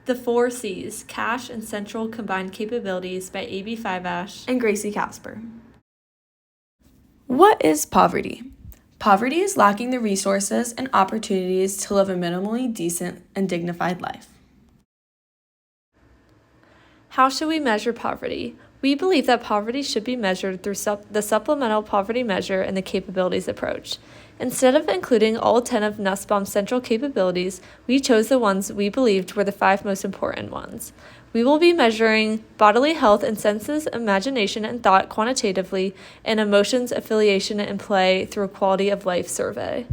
The Four C's, Cash and Central Combined Capabilities by A.B. Fiveash and Gracie Casper. What is poverty? Poverty is lacking the resources and opportunities to live a minimally decent and dignified life. How should we measure poverty? We believe that poverty should be measured through the supplemental poverty measure and the capabilities approach. Instead of including all 10 of Nussbaum's central capabilities, we chose the ones we believed were the 5 most important ones. We will be measuring bodily health and senses, imagination, and thought quantitatively, and emotions, affiliation, and play through a quality of life survey.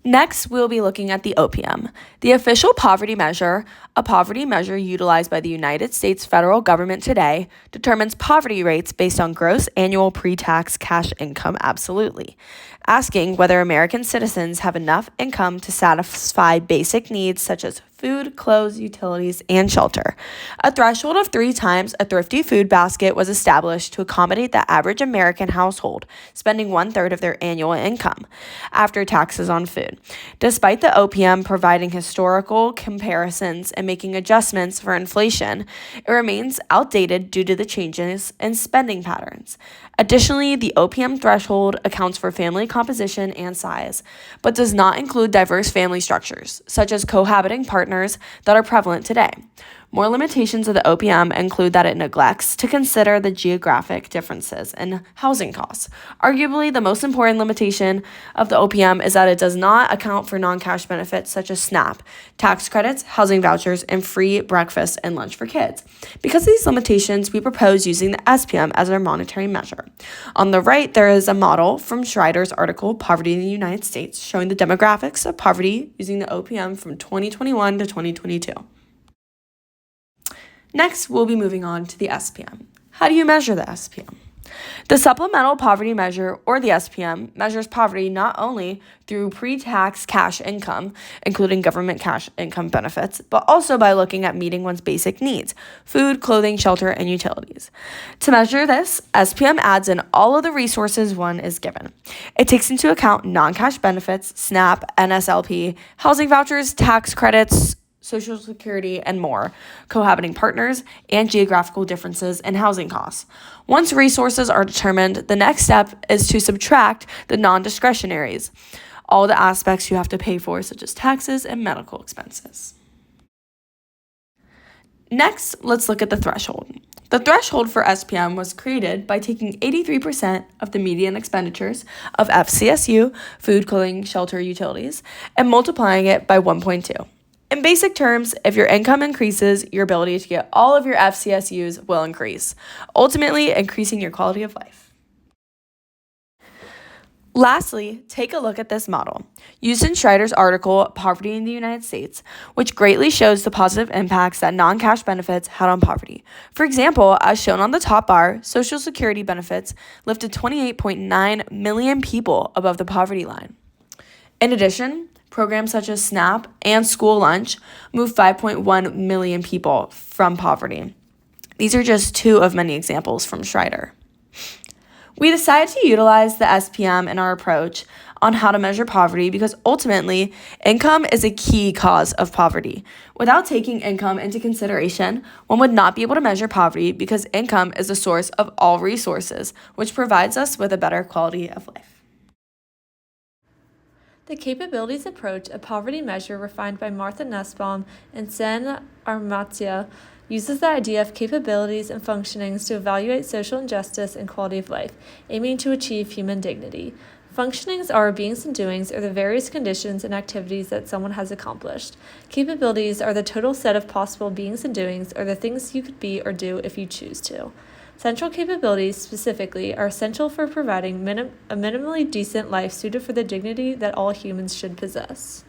Next, we'll be looking at the OPM, the official poverty measure, a poverty measure utilized by the United States federal government today, determines poverty rates based on gross annual pre-tax cash income absolutely, asking whether American citizens have enough income to satisfy basic needs such as food, clothes, utilities, and shelter. A threshold of 3 times a thrifty food basket was established to accommodate the average American household, spending 1/3 of their annual income after taxes on food. Despite the OPM providing historical comparisons and making adjustments for inflation, it remains outdated due to the changes in spending patterns. Additionally, the OPM threshold accounts for family composition and size, but does not include diverse family structures, such as cohabiting partners that are prevalent today. More limitations of the OPM include that it neglects to consider the geographic differences in housing costs. Arguably, the most important limitation of the OPM is that it does not account for non-cash benefits such as SNAP, tax credits, housing vouchers, and free breakfast and lunch for kids. Because of these limitations, we propose using the SPM as our monetary measure. On the right, there is a model from Schreider's article, Poverty in the United States, showing the demographics of poverty using the OPM from 2021 to 2022. Next, we'll be moving on to the SPM. How do you measure the SPM? The Supplemental Poverty Measure, or the SPM, measures poverty not only through pre-tax cash income, including government cash income benefits, but also by looking at meeting one's basic needs, food, clothing, shelter, and utilities. To measure this, SPM adds in all of the resources one is given. It takes into account non-cash benefits, SNAP, NSLP, housing vouchers, tax credits, Social Security, and more, cohabiting partners, and geographical differences in housing costs. Once resources are determined, the next step is to subtract the non-discretionaries, all the aspects you have to pay for, such as taxes and medical expenses. Next, let's look at the threshold. The threshold for SPM was created by taking 83% of the median expenditures of FCSU, food, clothing, shelter, utilities, and multiplying it by 1.2. In basic terms, if your income increases, your ability to get all of your FCSUs will increase, ultimately increasing your quality of life. Lastly, take a look at this model, used in Schreider's article, Poverty in the United States, which greatly shows the positive impacts that non-cash benefits had on poverty. For example, as shown on the top bar, Social Security benefits lifted 28.9 million people above the poverty line. In addition, programs such as SNAP and school lunch move 5.1 million people from poverty. These are just 2 of many examples from Schreider. We decided to utilize the SPM in our approach on how to measure poverty because ultimately, income is a key cause of poverty. Without taking income into consideration, one would not be able to measure poverty because income is the source of all resources, which provides us with a better quality of life. The capabilities approach, a poverty measure refined by Martha Nussbaum and Sen Amartya, uses the idea of capabilities and functionings to evaluate social injustice and quality of life, aiming to achieve human dignity. Functionings are beings and doings, or the various conditions and activities that someone has accomplished. Capabilities are the total set of possible beings and doings, or the things you could be or do if you choose to. Central capabilities, specifically, are essential for providing a minimally decent life suited for the dignity that all humans should possess.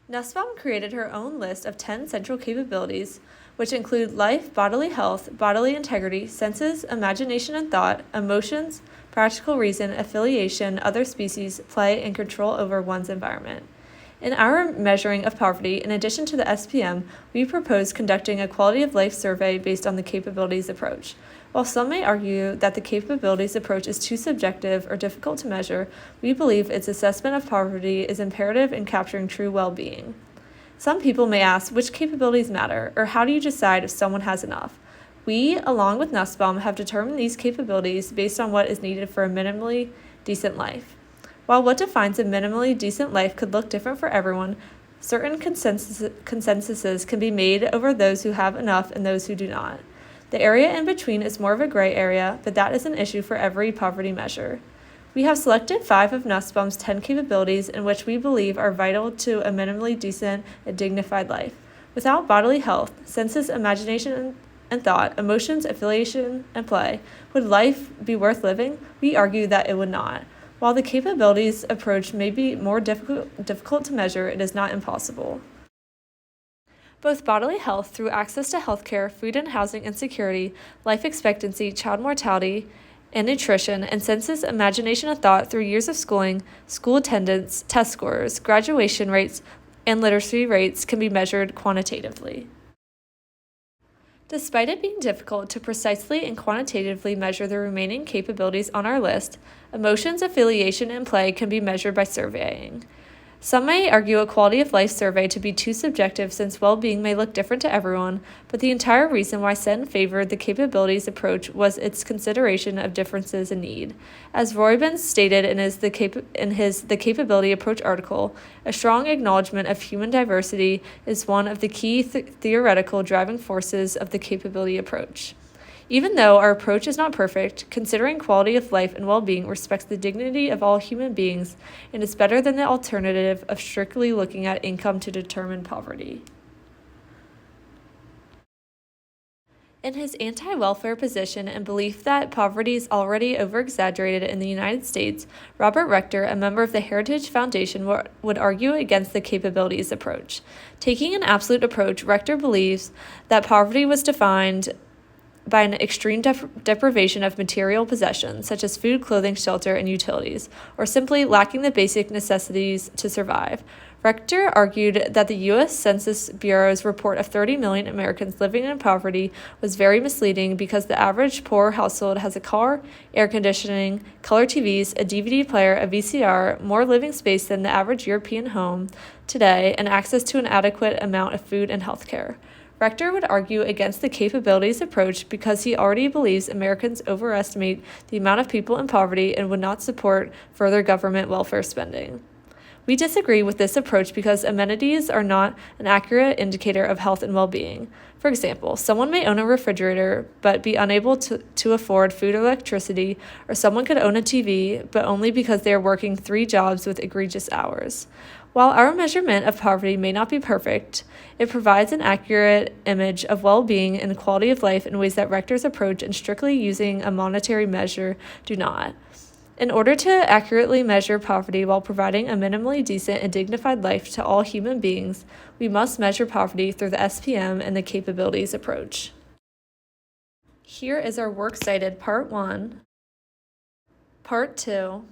Nussbaum created her own list of 10 central capabilities, which include life, bodily health, bodily integrity, senses, imagination and thought, emotions, practical reason, affiliation, other species, play, and control over one's environment. In our measuring of poverty, in addition to the SPM, we propose conducting a quality of life survey based on the capabilities approach. While some may argue that the capabilities approach is too subjective or difficult to measure, we believe its assessment of poverty is imperative in capturing true well-being. Some people may ask which capabilities matter, or how do you decide if someone has enough? We, along with Nussbaum, have determined these capabilities based on what is needed for a minimally decent life. While what defines a minimally decent life could look different for everyone, certain consensuses can be made over those who have enough and those who do not. The area in between is more of a gray area, but that is an issue for every poverty measure. We have selected 5 of Nussbaum's 10 capabilities in which we believe are vital to a minimally decent and dignified life. Without bodily health, senses, imagination, and thought, emotions, affiliation, and play, would life be worth living? We argue that it would not. While the capabilities approach may be more difficult to measure, it is not impossible. Both bodily health through access to healthcare, food and housing insecurity, life expectancy, child mortality, and nutrition, and senses, imagination, and thought through years of schooling, school attendance, test scores, graduation rates, and literacy rates can be measured quantitatively. Despite it being difficult to precisely and quantitatively measure the remaining capabilities on our list, emotions, affiliation, and play can be measured by surveying. Some may argue a quality of life survey to be too subjective since well-being may look different to everyone, but the entire reason why SEN favored the capabilities approach was its consideration of differences in need. As Roybens stated in his The Capability Approach article, a strong acknowledgement of human diversity is one of the key theoretical driving forces of the capability approach. Even though our approach is not perfect, considering quality of life and well-being respects the dignity of all human beings and is better than the alternative of strictly looking at income to determine poverty. In his anti-welfare position and belief that poverty is already over-exaggerated in the United States, Robert Rector, a member of the Heritage Foundation, would argue against the capabilities approach. Taking an absolute approach, Rector believes that poverty was defined by an extreme deprivation of material possessions, such as food, clothing, shelter, and utilities, or simply lacking the basic necessities to survive. Rector argued that the U.S. Census Bureau's report of 30 million Americans living in poverty was very misleading because the average poor household has a car, air conditioning, color TVs, a DVD player, a VCR, more living space than the average European home today, and access to an adequate amount of food and health care. Rector would argue against the capabilities approach because he already believes Americans overestimate the amount of people in poverty and would not support further government welfare spending. We disagree with this approach because amenities are not an accurate indicator of health and well-being. For example, someone may own a refrigerator but be unable to afford food or electricity, or someone could own a TV but only because they are working 3 jobs with egregious hours. While our measurement of poverty may not be perfect, it provides an accurate image of well-being and quality of life in ways that Rector's approach and strictly using a monetary measure do not. In order to accurately measure poverty while providing a minimally decent and dignified life to all human beings, we must measure poverty through the SPM and the capabilities approach. Here is our works cited Part 1, Part 2,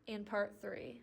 and Part 3.